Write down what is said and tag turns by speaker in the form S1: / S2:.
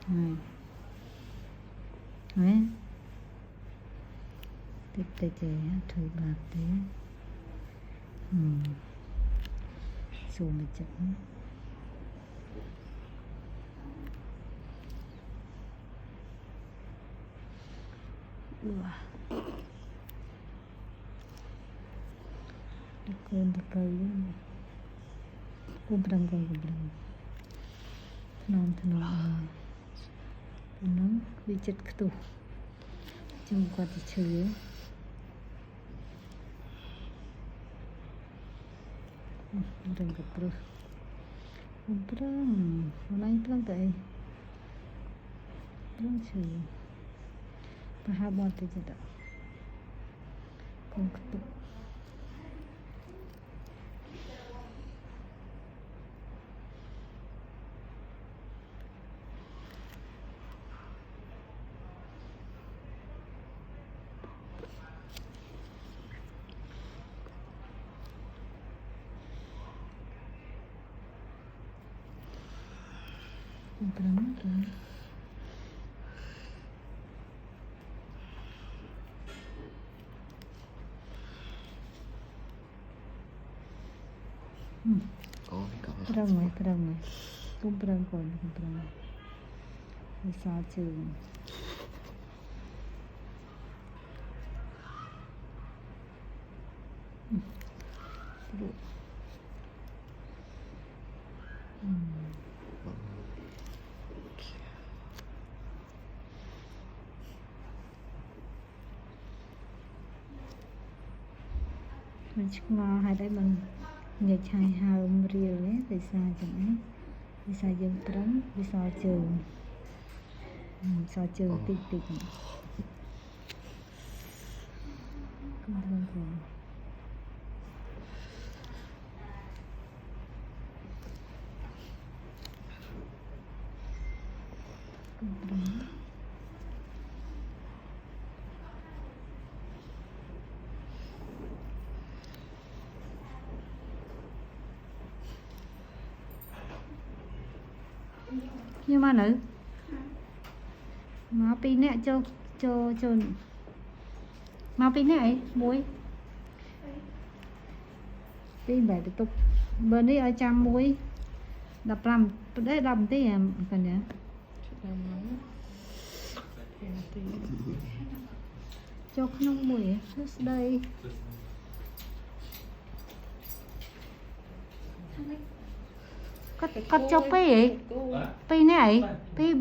S1: Này. Đấy. Tiếp tới chế thử bạc thế. Xuống một chậm. Con được cây con prang non nóng bị chết tủ chung qua thì chơi prang tại prang chơi pahabot itu tak con tủ prang prang cũng prang còn prang sao trường mình chắc ngon hai đấy mình nhật hai hào riêu ấy vì sao chẳng ấy vì sao dân trắng vì sao trường tịt không đơn giản nhưng mà nữ má pin nè cho má pin này muối pin về tục bên đây ở trăm muối đập làm đấy đầm tí em cần nhá cho không muối đây cắt cho pi này pi